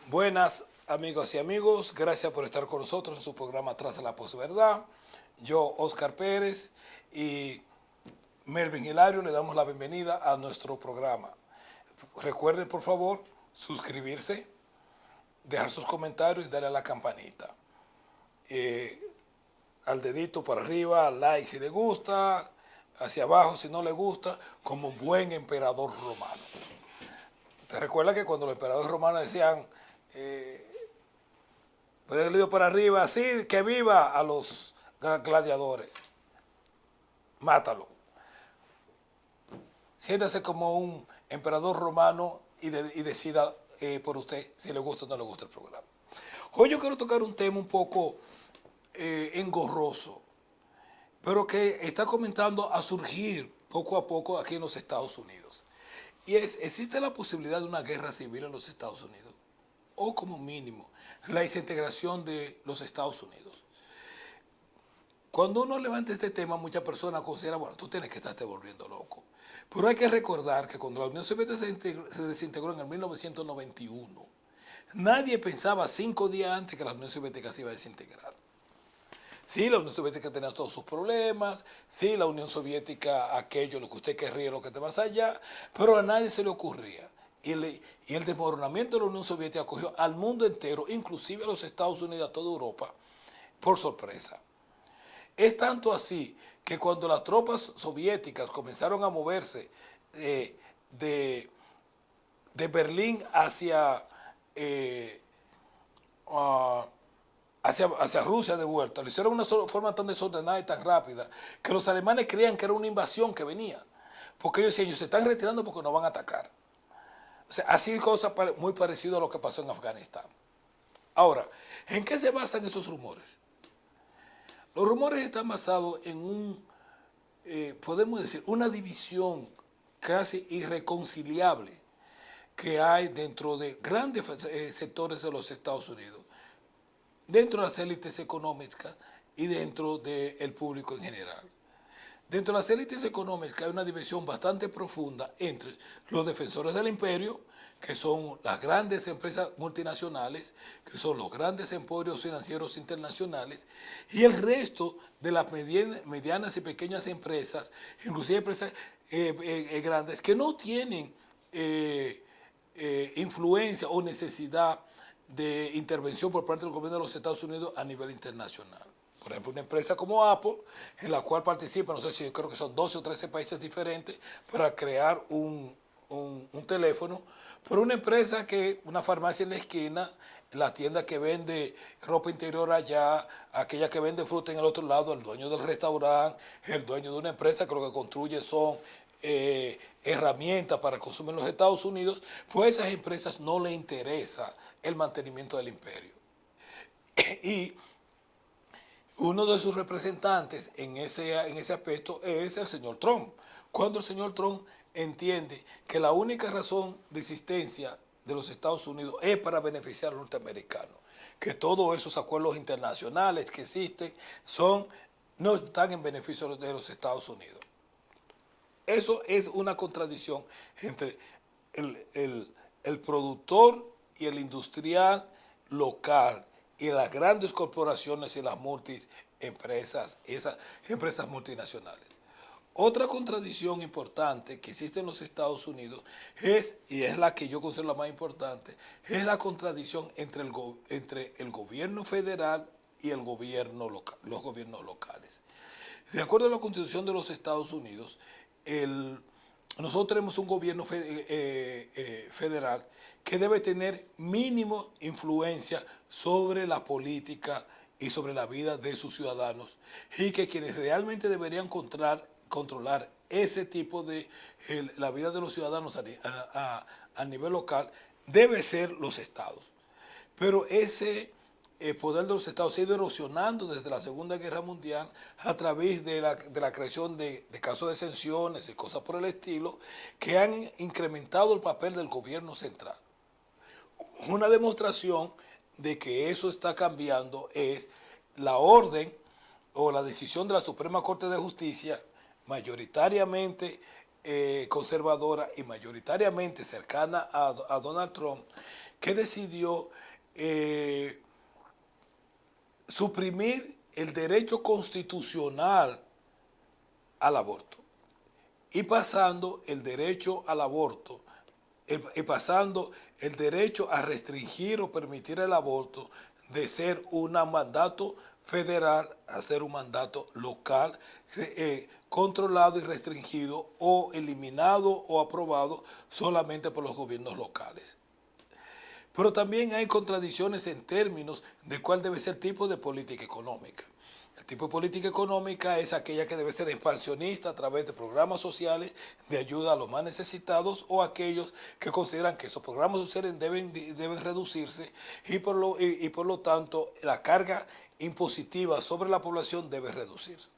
Buenas amigas y amigos, gracias por estar con nosotros en su programa Tras la Posverdad. Yo, Oscar Pérez y Melvin Hilario, le damos la bienvenida a nuestro programa. Recuerden, por favor, suscribirse, dejar sus comentarios y darle a la campanita. Al dedito para arriba, like si le gusta, hacia abajo si no le gusta, como un buen emperador romano. Usted recuerda que cuando los emperadores romanos decían, pues el dedo para arriba, así que viva a los gladiadores, mátalo. Siéntase como un emperador romano y decida por usted si le gusta o no le gusta el programa. Hoy yo quiero tocar un tema un poco engorroso, pero que está comenzando a surgir poco a poco aquí en los Estados Unidos. Y ¿existe la posibilidad de una guerra civil en los Estados Unidos? O como mínimo, la desintegración de los Estados Unidos. Cuando uno levanta este tema, muchas personas consideran, bueno, tú tienes que estarte volviendo loco. Pero hay que recordar que cuando la Unión Soviética se desintegró en el 1991, nadie pensaba 5 días antes que la Unión Soviética se iba a desintegrar. Sí, la Unión Soviética tenía todos sus problemas, sí, la Unión Soviética, aquello, lo que usted querría, lo que te más allá, pero a nadie se le ocurría. Y el desmoronamiento de la Unión Soviética cogió al mundo entero, inclusive a los Estados Unidos, a toda Europa, por sorpresa. Es tanto así que cuando las tropas soviéticas comenzaron a moverse de Berlín hacia Rusia de vuelta, lo hicieron de una forma tan desordenada y tan rápida que los alemanes creían que era una invasión que venía. Porque ellos decían, ellos se están retirando porque nos van a atacar. O sea, así cosas muy parecidas a lo que pasó en Afganistán. Ahora, ¿en qué se basan esos rumores? Los rumores están basados en podemos decir, una división casi irreconciliable que hay dentro de grandes sectores de los Estados Unidos, dentro de las élites económicas y dentro del público en general. Dentro de las élites económicas hay una división bastante profunda entre los defensores del imperio, que son las grandes empresas multinacionales, que son los grandes emporios financieros internacionales, y el resto de las medianas y pequeñas empresas, inclusive empresas grandes, que no tienen influencia o necesidad de intervención por parte del gobierno de los Estados Unidos a nivel internacional. Por ejemplo, una empresa como Apple, en la cual participan, no sé si yo creo que son 12 o 13 países diferentes para crear un teléfono, pero una empresa una farmacia en la esquina, la tienda que vende ropa interior allá, aquella que vende fruta en el otro lado, el dueño del restaurante, el dueño de una empresa que lo que construye son herramientas para consumir en los Estados Unidos, pues a esas empresas no les interesa el mantenimiento del imperio. Y uno de sus representantes en ese aspecto es el señor Trump. Cuando el señor Trump entiende que la única razón de existencia de los Estados Unidos es para beneficiar a los norteamericanos, que todos esos acuerdos internacionales que existen no están en beneficio de los Estados Unidos. Eso es una contradicción entre el productor y el industrial local y las grandes corporaciones y las multiempresas, esas empresas multinacionales. Otra contradicción importante que existe en los Estados Unidos y es la que yo considero la más importante, es la contradicción entre el gobierno federal y los gobiernos locales. De acuerdo a la Constitución de los Estados Unidos, nosotros tenemos un gobierno federal que debe tener mínimo influencia sobre la política y sobre la vida de sus ciudadanos, y que quienes realmente deberían controlar ese tipo de la vida de los ciudadanos a nivel local debe ser los estados. Pero ese poder de los estados se ha ido erosionando desde la Segunda Guerra Mundial a través de la creación de casos de exenciones y cosas por el estilo, que han incrementado el papel del gobierno central. Una demostración de que eso está cambiando es la orden o la decisión de la Suprema Corte de Justicia, mayoritariamente conservadora y mayoritariamente cercana a Donald Trump, que decidió suprimir el derecho constitucional al aborto y pasando el derecho al aborto, y pasando el derecho a restringir o permitir el aborto de ser un mandato federal a ser un mandato local, controlado y restringido o eliminado o aprobado solamente por los gobiernos locales. Pero también hay contradicciones en términos de cuál debe ser el tipo de política económica. El tipo de política económica es aquella que debe ser expansionista a través de programas sociales de ayuda a los más necesitados o aquellos que consideran que esos programas sociales deben reducirse y por lo tanto la carga impositiva sobre la población debe reducirse.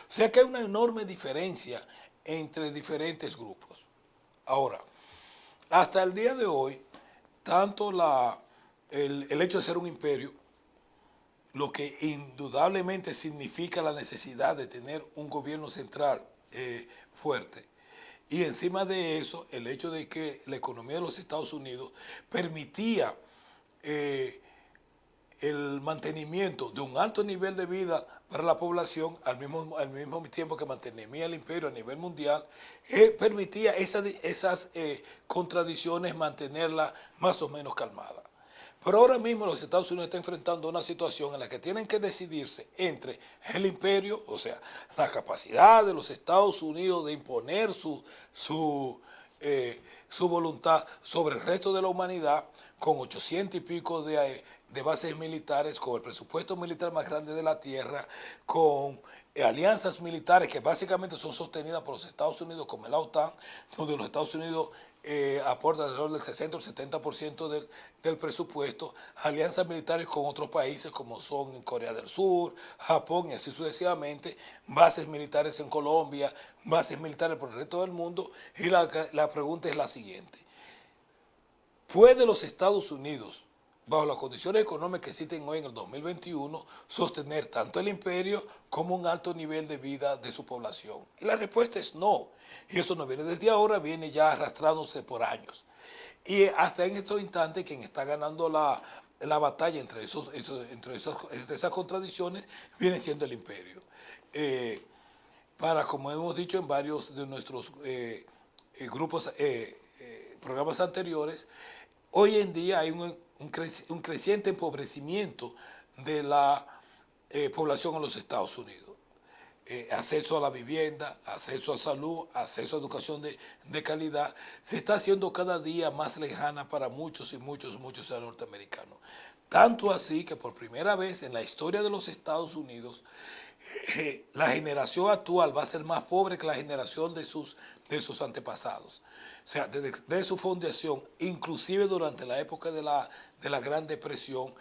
O sea que hay una enorme diferencia entre diferentes grupos. Ahora, hasta el día de hoy, tanto el hecho de ser un imperio, lo que indudablemente significa la necesidad de tener un gobierno central fuerte, y encima de eso, el hecho de que la economía de los Estados Unidos permitía el mantenimiento de un alto nivel de vida para la población, al mismo tiempo que mantenía el imperio a nivel mundial, permitía esas contradicciones mantenerlas más o menos calmadas. Pero ahora mismo los Estados Unidos están enfrentando una situación en la que tienen que decidirse entre el imperio, o sea, la capacidad de los Estados Unidos de imponer su voluntad sobre el resto de la humanidad, con 800 y pico de bases militares, con el presupuesto militar más grande de la Tierra, con alianzas militares que básicamente son sostenidas por los Estados Unidos, como la OTAN, donde los Estados Unidos aportan alrededor del 60 o 70% del presupuesto, alianzas militares con otros países como son Corea del Sur, Japón y así sucesivamente, bases militares en Colombia, bases militares por el resto del mundo, y la pregunta es la siguiente: ¿puede los Estados Unidos, bajo las condiciones económicas que existen hoy en el 2021, sostener tanto el imperio como un alto nivel de vida de su población? Y la respuesta es no. Y eso no viene desde ahora, viene ya arrastrándose por años. Y hasta en estos instantes quien está ganando la batalla entre esas contradicciones viene siendo el imperio. Como hemos dicho en varios de nuestros programas anteriores, hoy en día hay un creciente empobrecimiento de la población en los Estados Unidos. Acceso a la vivienda, acceso a salud, acceso a educación de calidad, se está haciendo cada día más lejana para muchos y muchos norteamericanos. Tanto así que por primera vez en la historia de los Estados Unidos, la generación actual va a ser más pobre que la generación de sus antepasados. O sea, desde su fundación, inclusive durante la época de la Gran Depresión,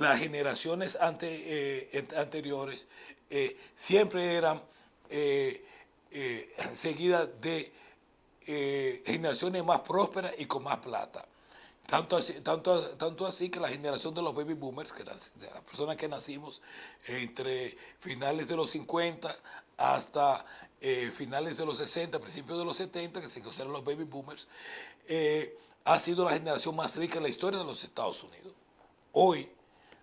las generaciones anteriores siempre eran seguidas de generaciones más prósperas y con más plata. Tanto así que la generación de los baby boomers, de las personas que nacimos entre finales de los 50 hasta finales de los 60, principios de los 70, que se consideran los baby boomers, ha sido la generación más rica en la historia de los Estados Unidos. Hoy,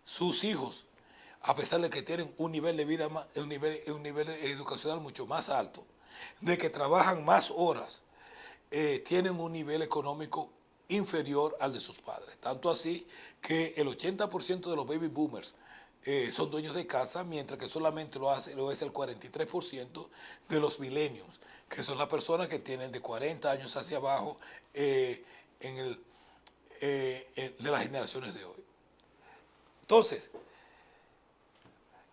sus hijos, a pesar de que tienen un nivel de vida, un nivel educacional mucho más alto, de que trabajan más horas, tienen un nivel económico inferior al de sus padres. Tanto así que el 80% de los baby boomers son dueños de casa, mientras que solamente lo es el 43% de los millennials, que son las personas que tienen de 40 años hacia abajo de las generaciones de hoy. Entonces,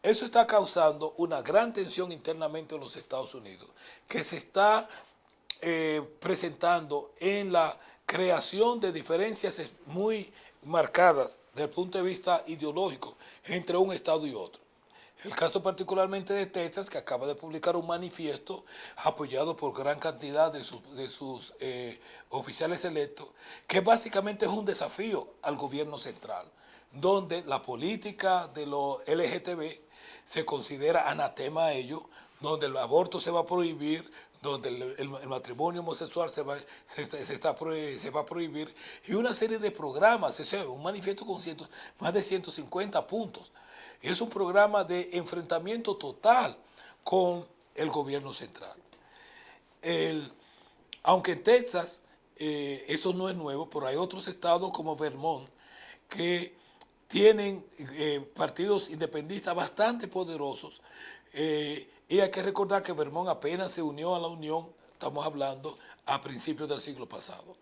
eso está causando una gran tensión internamente en los Estados Unidos, que se está presentando en la creación de diferencias muy marcadas desde el punto de vista ideológico entre un estado y otro. El caso particularmente de Texas, que acaba de publicar un manifiesto apoyado por gran cantidad de sus oficiales electos, que básicamente es un desafío al gobierno central. donde la política de los LGTB se considera anatema a ellos, donde el aborto se va a prohibir, donde el matrimonio homosexual se va a prohibir, y una serie de programas, o sea, un manifiesto con más de 150 puntos. Es un programa de enfrentamiento total con el gobierno central. Aunque en Texas eso no es nuevo, pero hay otros estados como Vermont que tienen partidos independistas bastante poderosos. Y hay que recordar que Vermont apenas se unió a la Unión, estamos hablando a principios del siglo pasado.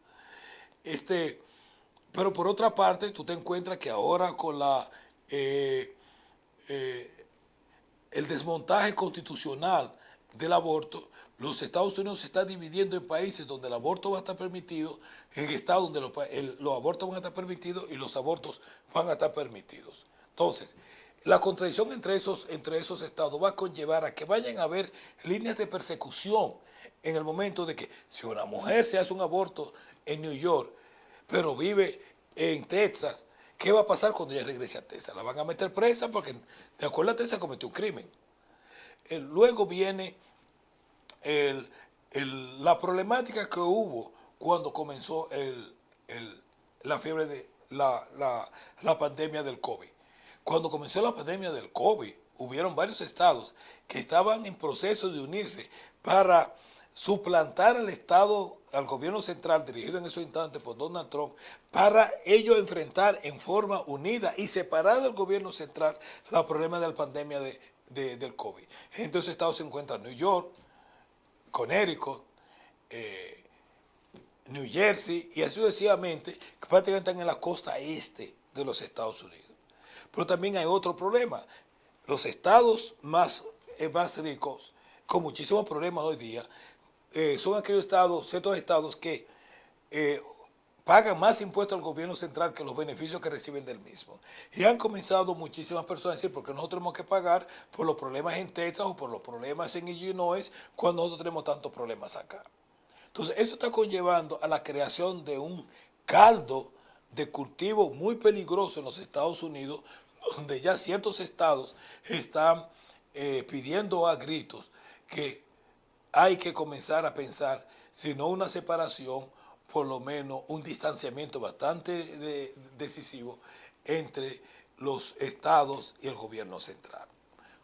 Pero por otra parte, tú te encuentras que ahora con el desmontaje constitucional del aborto, los Estados Unidos se está dividiendo en países donde el aborto va a estar permitido, en estados donde los abortos van a estar permitidos y los abortos van a estar permitidos. Entonces, la contradicción entre esos estados va a conllevar a que vayan a haber líneas de persecución en el momento de que si una mujer se hace un aborto en New York, pero vive en Texas, ¿qué va a pasar cuando ella regrese a Texas? La van a meter presa porque de acuerdo a Texas cometió un crimen. Luego viene la problemática que hubo cuando comenzó la fiebre de la pandemia del COVID. Cuando comenzó la pandemia del COVID, hubieron varios estados que estaban en proceso de unirse para suplantar al gobierno central dirigido en esos instantes por Donald Trump, para ellos enfrentar en forma unida y separada del gobierno central los problemas de la pandemia del COVID. Entre esos estados se encuentran New York, Connecticut, New Jersey y así sucesivamente, que prácticamente están en la costa este de los Estados Unidos. Pero también hay otro problema. Los estados más ricos, con muchísimos problemas hoy día, son aquellos estados, ciertos estados que pagan más impuestos al gobierno central que los beneficios que reciben del mismo. Y han comenzado muchísimas personas a decir, ¿por qué nosotros tenemos que pagar por los problemas en Texas o por los problemas en Illinois cuando nosotros tenemos tantos problemas acá? Entonces, esto está conllevando a la creación de un caldo de cultivo muy peligroso en los Estados Unidos, donde ya ciertos estados están pidiendo a gritos que hay que comenzar a pensar, si no una separación, por lo menos un distanciamiento bastante decisivo entre los estados y el gobierno central.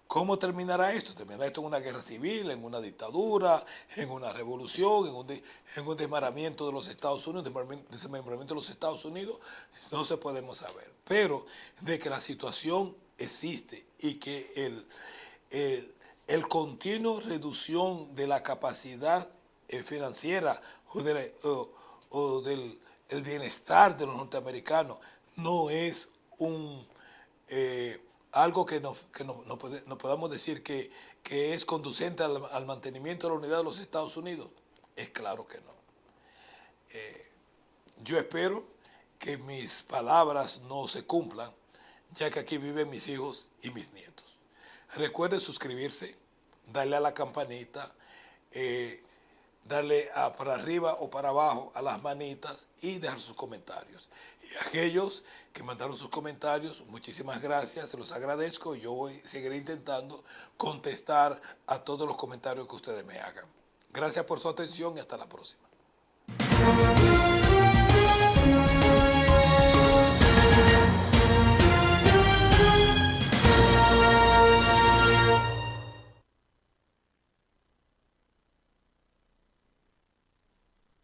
¿Cómo terminará esto? ¿Terminará esto en una guerra civil, en una dictadura, en una revolución, en un desmaramiento de los Estados Unidos, desmembramiento de los Estados Unidos? No se podemos saber. Pero de que la situación existe y que el continuo reducción de la capacidad financiera o del bienestar de los norteamericanos no es algo que no podamos decir que es conducente al mantenimiento de la unidad de los Estados Unidos. Es claro que no. Yo espero que mis palabras no se cumplan, ya que aquí viven mis hijos y mis nietos. Recuerden suscribirse, darle a la campanita, darle para arriba o para abajo a las manitas y dejar sus comentarios. Y aquellos que mandaron sus comentarios, muchísimas gracias, se los agradezco. Yo seguiré intentando contestar a todos los comentarios que ustedes me hagan. Gracias por su atención y hasta la próxima.